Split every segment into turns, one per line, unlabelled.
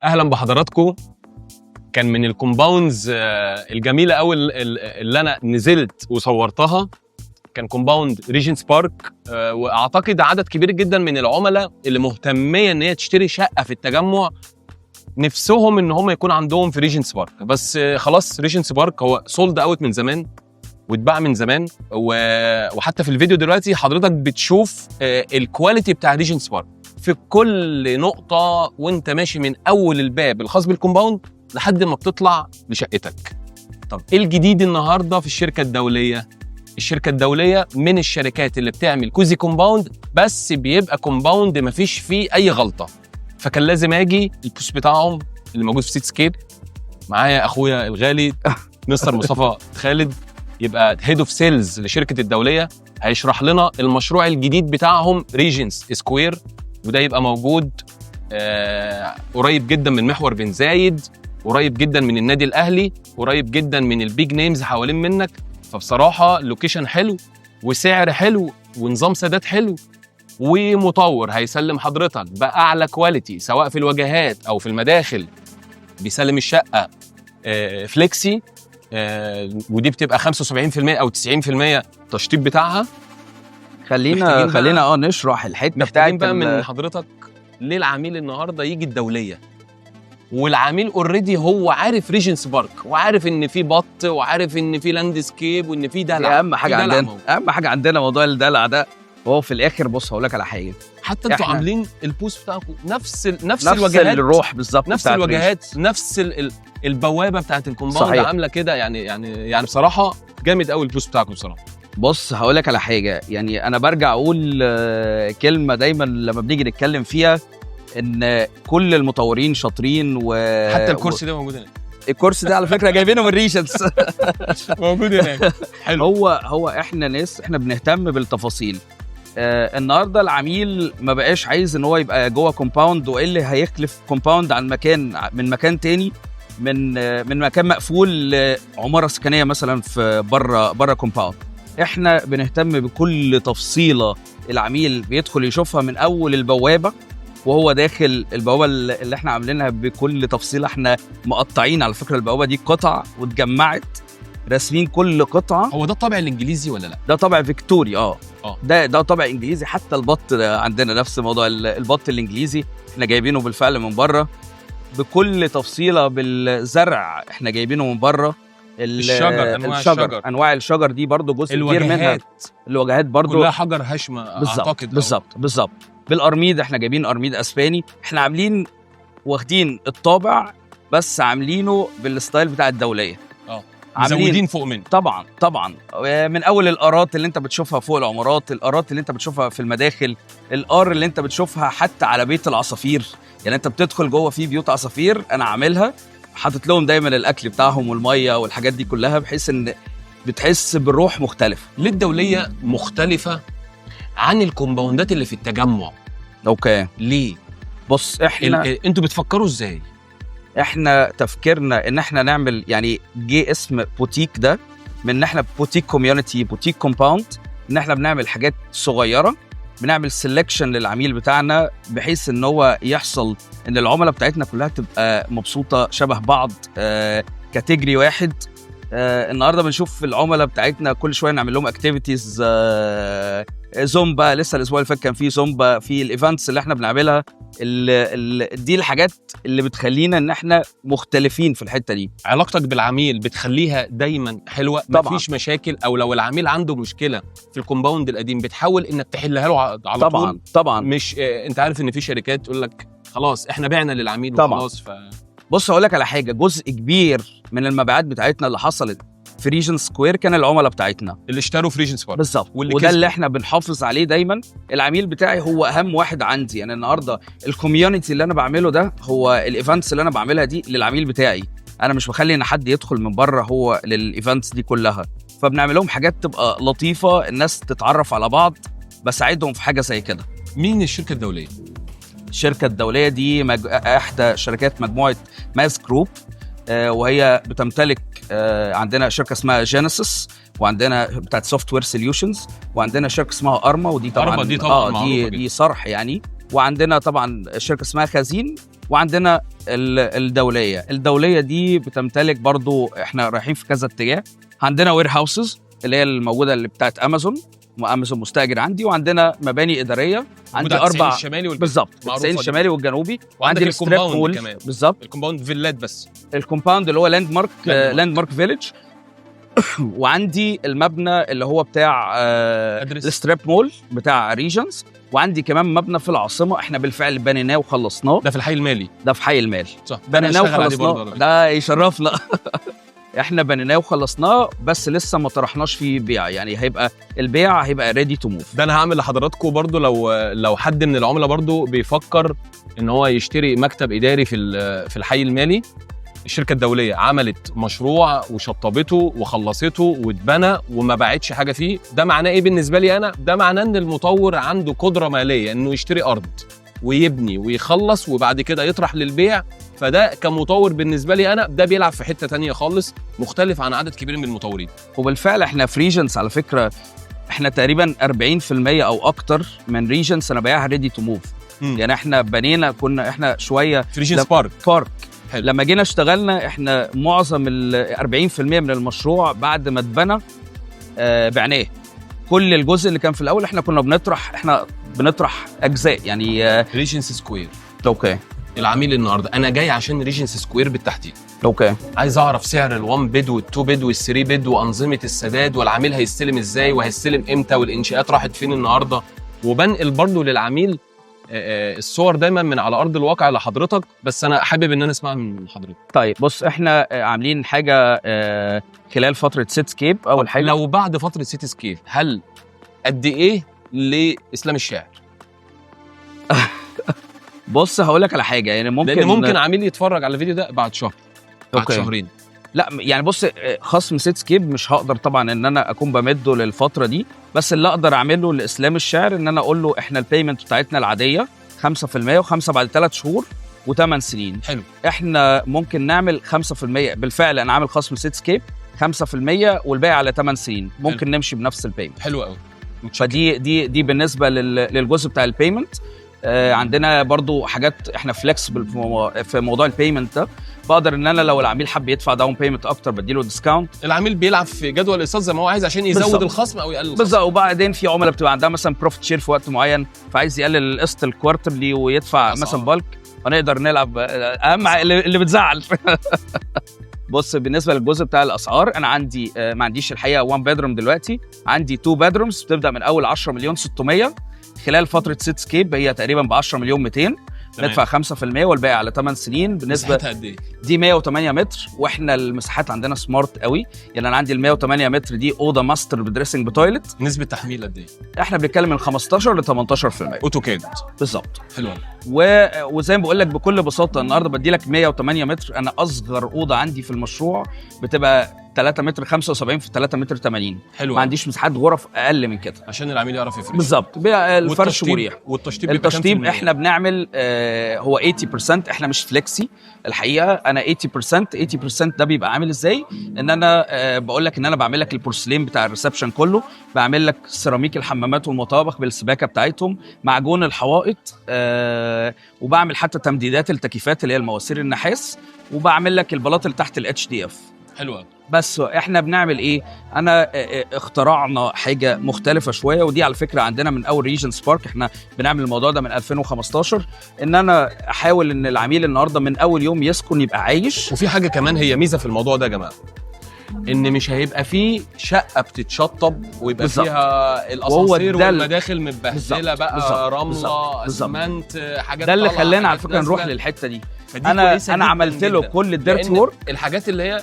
اهلا بحضراتكم. كان من الكومباوندز الجميله قوي اللي انا نزلت وصورتها، كان كومباوند ريجنس بارك. واعتقد عدد كبير جدا من العملاء اللي مهتميه ان هي تشتري شقه في التجمع نفسهم ان هم يكون عندهم في ريجنس بارك، بس خلاص ريجنس بارك هو سولد اوت من زمان واتباع من زمان. وحتى في الفيديو دلوقتي حضرتك بتشوف الكواليتي بتاع ريجنس بارك في كل نقطة وانت ماشي من أول الباب الخاص بالكومباوند لحد ما بتطلع لشقتك. طب إيه الجديد النهاردة في الشركة الدولية؟ الشركة الدولية من الشركات اللي بتعمل كوزي كومباوند، بس بيبقى كومباوند مفيش فيه أي غلطة. فكان لازم أجي البوست بتاعهم اللي موجود في سيت سكيل، معايا أخويا الغالي مستر مصطفى خالد، يبقى هيد اوف سيلز لشركة الدولية، هيشرح لنا المشروع الجديد بتاعهم ريجنس سكوير. وده يبقى موجود قريب جدا من محور بن زايد، قريب جدا من النادي الاهلي، قريب جدا من البيج نيمز حوالين منك. فبصراحه لوكيشن حلو وسعر حلو ونظام سداد حلو، ومطور هيسلم حضرتك باعلى كواليتي سواء في الواجهات او في المداخل. بيسلم الشقه فليكسي، ودي بتبقى 75% او 90% تشطيب بتاعها.
خلينا نشرح الحته
محتاجين بقى من حضرتك ليه العميل النهارده يجي الدوليه، والعميل اوريدي هو عارف ريجنس بارك وعارف ان في بط وعارف ان في لاندسكيب وان في دلع.
اهم حاجه عندنا موضوع الدلع ده. وهو في الاخر بص هقول لك على حاجه،
حتى انتوا عاملين البوست بتاعكم نفس
الواجهات، الروح بالظبط،
نفس الواجهات، نفس البوابه بتاعت الكومباوند عامله كده. يعني بصراحه جامد قوي البوست بتاعكم بصراحه.
بص هقول لك على حاجه، يعني انا برجع اقول كلمه دايما لما بنيجي نتكلم فيها، ان كل المطورين شاطرين
حتى الكرسي ده موجود هنا.
الكرسي ده على فكره جايبينه من ريشنز
موجود هنا. حلو.
هو احنا بنهتم بالتفاصيل. النهارده العميل ما بقاش عايز ان هو يبقى جوه كومباوند، وايه اللي هيخلف كومباوند عن من مكان تاني، من مكان مقفول لعماره سكنيه مثلا في بره كومباوند. احنا بنهتم بكل تفصيله العميل بيدخل يشوفها من اول البوابه وهو داخل. البوابه اللي احنا عاملينها بكل تفصيله، احنا مقطعين على فكره البوابه دي قطع واتجمعت، راسمين كل قطعه.
هو ده الطابع الانجليزي ولا لا؟
ده طابع فيكتوري. ده طابع انجليزي. حتى البط عندنا نفس موضوع البط الانجليزي، احنا جايبينه بالفعل من بره بكل تفصيله، بالزرع احنا جايبينه من بره.
الشجر
انواع الشجر دي برضو جزء كبير منها. الواجهات برضو
كلها حجر هشمه اعتقد.
بالظبط. بالارميد احنا جايبين ارميد اسباني. احنا واخدين الطابع بس عاملينه بالستايل بتاع الدوليه.
مزودين فوق منه.
طبعا من اول الارات اللي انت بتشوفها فوق العمارات، الارات اللي انت بتشوفها في المداخل، الار اللي انت بتشوفها حتى على بيت العصافير. يعني انت بتدخل جوه في بيوت عصافير انا عاملها، حاطط لهم دايما الاكل بتاعهم والميه والحاجات دي كلها، بحيث ان بتحس بالروح مختلفه.
ليه الدوليه مختلفه عن الكومباوندات اللي في التجمع؟
اوكي
ليه؟
بص احنا
انتوا بتفكروا ازاي؟
احنا تفكيرنا ان احنا نعمل، يعني جه اسم بوتيك ده من ان احنا بوتيك كوميونتي، بوتيك كومباوند، ان احنا بنعمل حاجات صغيره، بنعمل سيلكشن للعميل بتاعنا بحيث ان هو يحصل ان العملاء بتاعتنا كلها تبقى مبسوطه شبه بعض، كاتيجري واحد. النهارده بنشوف العملاء بتاعتنا كل شويه نعمل لهم اكتيفيتيز، زومبا، لسه الاسبوع اللي فات كان في زومبا في الايفنتس اللي احنا بنعملها. دي الحاجات اللي بتخلينا ان احنا مختلفين في الحته دي.
علاقتك بالعميل بتخليها دايما حلوه، مفيش مشاكل، او لو العميل عنده مشكله في الكومباوند القديم بتحاول انك تحلها له على طول.
طبعا
مش انت عارف ان في شركات تقول لك خلاص احنا بعنا للعميل وخلاص.
بص هقول لك على حاجه، جزء كبير من المبيعات بتاعتنا اللي حصلت في ريجنس سكوير كان العملاء بتاعتنا
اللي اشتروا في ريجنس بارك
بالظبط. وده اللي احنا بنحافظ عليه دايما. العميل بتاعي هو اهم واحد عندي. يعني النهارده الكوميونتي اللي انا بعمله ده، هو الايفنتس اللي انا بعملها دي للعميل بتاعي. انا مش بخلي ان حد يدخل من بره هو للايفنتس دي كلها. فبنعمل لهم حاجات تبقى لطيفه، الناس تتعرف على بعض، بساعدهم في حاجه زي كده.
مين الشركه الدوليه؟
الشركه الدوليه دي احدى شركات مجموعه ماس جروب، وهي بتمتلك عندنا شركه اسمها جينيسيس، وعندنا بتاعت سوفت وير سوليوشنز، وعندنا شركه اسمها ارما، ودي طبعا
دي طبعا
دي صرح يعني. وعندنا طبعا شركه اسمها خزين، وعندنا الدوليه دي بتمتلك برضو، احنا رايحين في كذا اتجاه. عندنا وير هاوسز اللي هي الموجوده اللي بتاعت امازون، وامازون مستاجر عندي، وعندنا مباني اداريه عندي 4 بالظبط، 90 الشمالي والجنوبي،
وعندي الكومباوند كمان
بالظبط،
الكومباوند فيلات، بس
الكومباوند اللي هو لاند مارك فيليج. وعندي المبنى اللي هو بتاع الستريب مول بتاع ريجنز، وعندي كمان مبنى في العاصمه احنا بالفعل بنيناه وخلصناه،
ده في الحي المالي،
ده في حي المال،
صح،
بنيناه وخلصناه، ده يشرفنا. احنا بنيناه وخلصناه، بس لسه ما طرحناش فيه بيع، يعني هيبقى البيع هيبقى ريدي تو موف.
ده انا هعمل لحضراتكم برضو لو حد من العملاء برضو بيفكر ان هو يشتري مكتب اداري في الحي المالي. الشركه الدوليه عملت مشروع وشطبته وخلصته واتبنى وما باعتش حاجه فيه. ده معناه ايه بالنسبه لي انا؟ ده معناه ان المطور عنده قدره ماليه انه يشتري ارض ويبني ويخلص وبعد كده يطرح للبيع. فده كمطور بالنسبه لي انا ده بيلعب في حته تانية خالص مختلف عن عدد كبير من المطورين.
وبالفعل احنا في ريجنس على فكره، احنا تقريبا 40% او اكتر من ريجنس انا بايعها ريدي تو موف. يعني احنا بنينا، كنا احنا شويه
في ريجنس بارك.
حلو. لما جينا اشتغلنا احنا معظم ال 40% من المشروع بعد ما اتبنى بعناه. كل الجزء اللي كان في الاول احنا كنا بنطرح اجزاء، يعني
ريجنس سكوير.
اوكي.
العميل النهارده انا جاي عشان ريجنس سكوير بالتحديد.
اوكي.
عايز اعرف سعر ال1 بيد وال2 بيد وال3 بيد وانظمه السداد، والعميل هيستلم ازاي وهيستلم امتى، والانشاءات راحت فين النهارده. وبنقل برضه للعميل الصور دايما من على ارض الواقع لحضرتك، بس انا حابب ان انا اسمعها من حضرتك.
طيب بص، احنا عاملين حاجه خلال فتره سيت سكيب. اول حاجه
لو بعد فتره سيت سكيب، هل قد ايه لاسلام الشاعر؟
بص هقول لك على حاجه، يعني
ممكن عميل يتفرج على الفيديو ده بعد شهر، بعد شهرين.
لا يعني بص، خصم سيت سكيب مش هقدر طبعا ان انا اكون بمده للفتره دي، بس اللي اقدر اعمله لاسلام الشاعر ان انا اقول له احنا البيمنت بتاعتنا العاديه 5%، و5 بعد 3 شهور و8 سنين.
حلو.
احنا ممكن نعمل 5%، بالفعل انا عامل خصم سيت سكيب 5% والباقي على 8 سنين. ممكن
حلو.
نمشي بنفس البيمنت.
حلو قوي.
فدي بالنسبه للجزء بتاع البيمنت. عندنا برضو حاجات احنا فلكسبل في موضوع البيمنت ده. بقدر ان انا لو العميل حب يدفع داون بيمنت اكتر بديله ديسكاونت.
العميل بيلعب في جدول الاقساط زي ما هو عايز عشان يزود بالزبط. الخصم او يقلل الخصم
بالظبط. وبعدين في عملاء بتبقى عندها مثلا بروفيت شير في وقت معين، فعايز يقلل القسط الكوارترلي ويدفع مثلا بالك، فنقدر نلعب اهم اللي بتزعل. بص بالنسبه للجزء بتاع الاسعار، انا عندي ما عنديش الحقيقه 1 بيدروم دلوقتي، عندي 2 بيدرومز بتبدا من اول 10 مليون 600. خلال فتره سيت سكيب هي تقريبا ب 10 مليون 200. ندفع 5% والباقي على 8 سنين. بالنسبه
قد ايه؟
دي 108 متر، واحنا المساحات عندنا سمارت قوي. يعني انا عندي ال 108 متر دي اوضه ماستر بدريسنج بتويلت.
نسبه تحميل قد ايه؟
احنا بنتكلم من 15 ل 18%.
اوتوكاد بالظبط. حلو.
وزي ما بقول لك بكل بساطه، النهارده بدي لك 108 متر. انا اصغر اوضه عندي في المشروع بتبقى 3 متر 75 في 3 متر 80.
حلو.
ما عنديش مساحات غرف اقل من كده
عشان العميل يعرف يفرش.
بالظبط. الفرش مريح.
والتشطيب
احنا بنعمل هو 80%. احنا مش فليكسي الحقيقه. انا 80% ده بيبقى عامل ازاي؟ ان انا بقول لك ان انا بعمل لك البورسلين بتاع الريسبشن كله، بعمل لك سيراميك الحمامات والمطابخ بالسباكه بتاعتهم، معجون الحوائط، وبعمل حتى تمديدات التكييفات اللي هي المواسير النحاس، وبعمل لك البلاط اللي تحت الاتش دي اف.
حلوه.
بس احنا بنعمل ايه؟ انا اخترعنا حاجه مختلفه شويه، ودي على فكره عندنا من اول ريجنس بارك. احنا بنعمل الموضوع ده من 2015، ان انا احاول ان العميل النهارده من اول يوم يسكن يبقى عايش.
وفي حاجه كمان هي ميزه في الموضوع ده يا جماعه، ان مش هيبقى فيه شقه بتتشطب ويبقى بالزبط. فيها الاسانسير والمداخل متبهدله بقى بالزبط. رمله اسمنت حاجات.
ده اللي خلانا على فكره نروح للحته دي. انا عملت له كل الديرتي وورك.
الحاجات اللي هي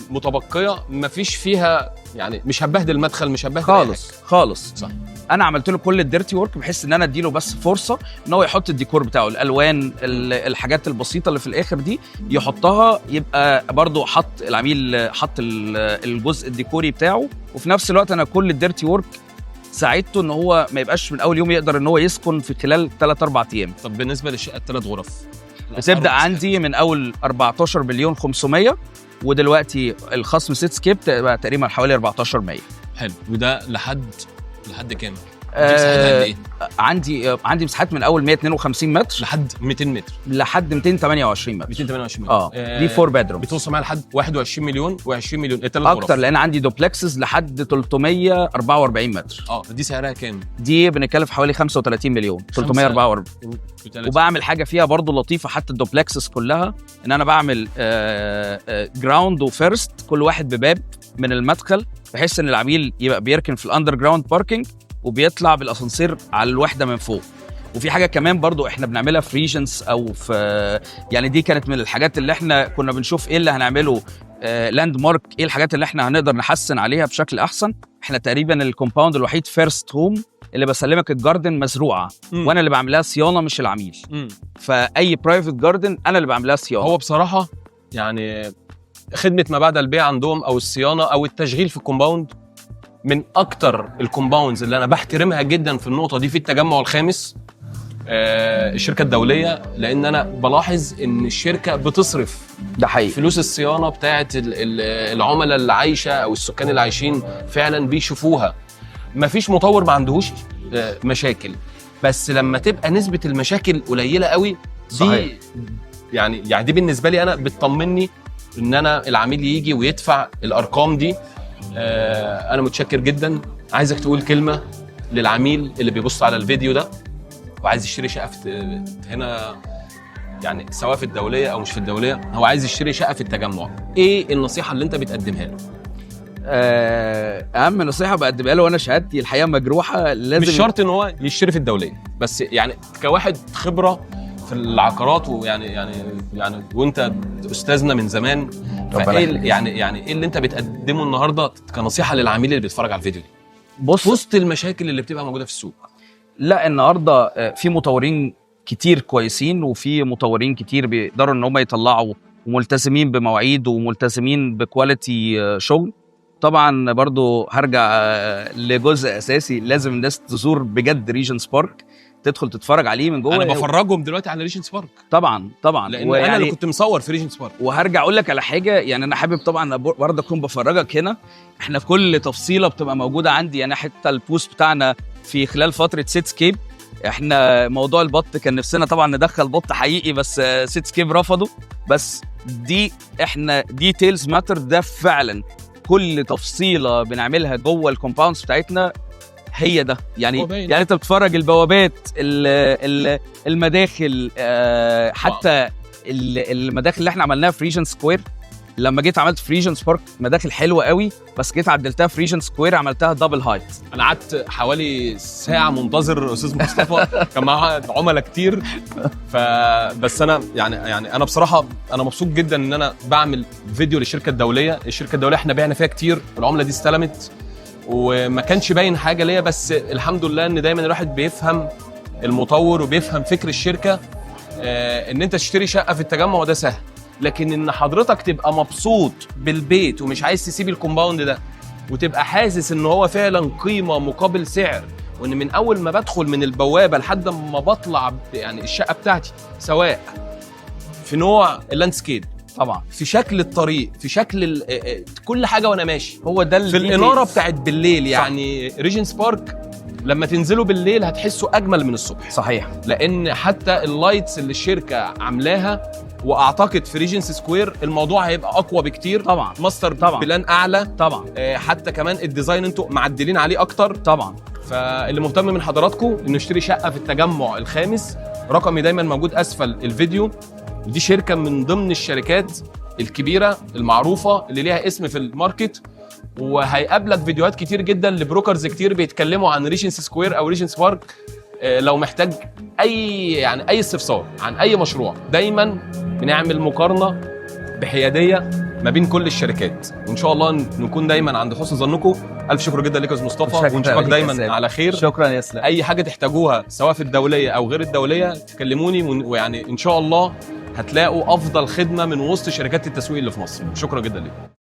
متبقيه مفيش فيها، يعني مش هبهدل المدخل، مش هبهدل
خالص.
صح.
انا عملت له كل الديرتي وورك بحيث ان انا اديله بس فرصه ان هو يحط الديكور بتاعه، الالوان، الحاجات البسيطه اللي في الاخر دي يحطها. يبقى برضو العميل حط الجزء الديكوري بتاعه، وفي نفس الوقت انا كل الديرتي وورك ساعدته ان هو ما يبقاش من اول يوم، يقدر ان هو يسكن في خلال 3-4 ايام.
طب بالنسبه للشقه ال3 غرف
بتبدا عندي من اول 14 مليون 500، ودلوقتي الخصم سيت سكيب تقريبا حوالي 14 100.
حلو. وده لحد كام؟ مساحتها قد ايه؟
عندي مساحات من اول 152 متر
لحد 200 متر،
لحد 228 متر.
228 متر.
دي 4 بيدروم.
بتوصل معايا لحد 21 مليون و20 مليون الثلاث غرف
اكتر، لان عندي دوبلكسز لحد 344 متر.
دي سعرها كام؟
دي بنتكلم في حوالي 35 مليون 344. وبعمل حاجه فيها برضو لطيفه، حتى الدوبلكسز كلها ان انا بعمل جراوند وفيرست، كل واحد بباب من المدخل، بحيث ان العميل يبقى بيركن في الاندر جراوند باركينج وبيطلع بالاسانسير على الوحده من فوق. وفي حاجه كمان برضو احنا بنعملها في ريجنس او في، يعني دي كانت من الحاجات اللي احنا كنا بنشوف ايه اللي هنعمله لاند مارك، ايه الحاجات اللي احنا هنقدر نحسن عليها بشكل احسن. احنا تقريبا الكومباوند الوحيد فيرست هوم اللي بسلمك الجاردن مزروعه، وانا اللي بعملها صيانه مش العميل. فاي برايفت جاردن انا اللي بعملها صيانه.
هو بصراحه يعني خدمه ما بعد البيع عندهم او الصيانه او التشغيل في الكومباوند من اكتر الكومباوندز اللي انا بحترمها جدا في النقطه دي في التجمع الخامس. الشركه الدوليه، لان انا بلاحظ ان الشركه بتصرف
ده حقيقي
فلوس الصيانه بتاعه العملاء اللي عايشه او السكان اللي عايشين فعلا بيشوفوها. مفيش مطور ما عندهوش مشاكل، بس لما تبقى نسبه المشاكل قليله قوي دي
صحيح.
يعني دي بالنسبه لي انا بتطمني ان انا العميل يجي ويدفع الارقام دي. انا متشكر جدا. عايزك تقول كلمه للعميل اللي بيبص على الفيديو ده وعايز يشتري شقه في هنا، يعني سواء في الدوليه او مش في الدوليه، هو عايز يشتري شقه في التجمع. ايه النصيحه اللي انت بتقدمها له؟
اهم نصيحه بقدمها له، وانا شهادتي الحقيقه مجروحه، لازم
مش شرط ان هو يشتري في الدوليه، بس يعني كواحد خبره في العقارات، ويعني وانت استاذنا من زمان، فايه يعني ايه اللي انت بتقدمه النهارده كنصيحه للعميل اللي بيتفرج على الفيديو دي؟
بص،
وسط المشاكل اللي بتبقى موجوده في السوق.
لا، النهارده في مطورين كتير كويسين، وفي مطورين كتير بيقدروا ان هم يطلعوا وملتزمين بمواعيد وملتزمين بكواليتي شغل. طبعا برضو هرجع لجزء اساسي، لازم الناس تزور بجد ريجنس بارك، تدخل تتفرج عليه من جوه.
انا بفرجهم دلوقتي على ريجنس بارك.
طبعا
لان انا اللي كنت مصور في ريجنس بارك.
وهرجع اقول لك على حاجه، يعني انا حابب طبعا برضه اكون بفرجك هنا. احنا كل تفصيله بتبقى موجوده عندي، يعني حتى البوست بتاعنا في خلال فتره سيتسكيب، احنا موضوع البط كان نفسنا طبعا ندخل بط حقيقي، بس سيتسكيب رفضوا. بس دي احنا ديتيلز ماتر، ده فعلا كل تفصيله بنعملها جوه الكومباوندز بتاعتنا هي ده. يعني انت بتتفرج البوابات، المداخل، حتى المداخل اللي احنا عملناها في ريجن سكوير. لما جيت عملت في ريجنس بارك مداخل حلوه قوي، بس جيت عدلتها في ريجن سكوير عملتها دبل هايت.
انا قعدت حوالي ساعه منتظر استاذ مصطفى، كان معاه عملاء كتير. فبس انا يعني انا بصراحه انا مبسوط جدا ان انا بعمل فيديو للشركه الدوليه. الشركه الدوليه احنا بعنا فيها كتير، العمله دي استلمت وما كانش باين حاجه ليا، بس الحمد لله ان دايما الواحد بيفهم المطور وبيفهم فكر الشركه. ان انت تشتري شقه في التجمع وده سهل، لكن ان حضرتك تبقى مبسوط بالبيت ومش عايز تسيب الكومباوند ده، وتبقى حاسس ان هو فعلا قيمه مقابل سعر، وان من اول ما بدخل من البوابه لحد ما بطلع يعني الشقه بتاعتي، سواء في نوع اللاندسكيب،
طبعا
في شكل الطريق، في شكل كل حاجه وانا ماشي،
هو ده
في الاناره بتاعت بالليل. يعني ريجنس بارك لما تنزلوا بالليل هتحسوا اجمل من الصبح.
صحيح،
لان حتى اللايتس اللي الشركه عاملاها، واعتقد في ريجنس سكوير الموضوع هيبقى اقوى بكتير.
طبعا
ماستر بلان اعلى
طبعا.
حتى كمان الديزاين انتوا معدلين عليه اكتر
طبعا.
فاللي مهتم من حضراتكم انه يشتري شقه في التجمع الخامس، رقمي دايما موجود اسفل الفيديو. ودي شركه من ضمن الشركات الكبيره المعروفه اللي ليها اسم في الماركت، وهيقابلك فيديوهات كتير جدا لبروكرز كتير بيتكلموا عن ريجنس سكوير او ريجنس بارك. لو محتاج اي استفسار عن اي مشروع، دايما بنعمل مقارنه بحياديه ما بين كل الشركات، وان شاء الله نكون دايما عند حسن ظنكم. الف شكر جدا لك يا استاذ مصطفى، ونشوفك دايما على خير.
شكرا يا اسلام.
اي حاجه تحتاجوها سواء في الدوليه او غير الدوليه تكلموني، ويعني ان شاء الله هتلاقوا افضل خدمه من وسط شركات التسويق اللي في مصر. شكرا جدا لك.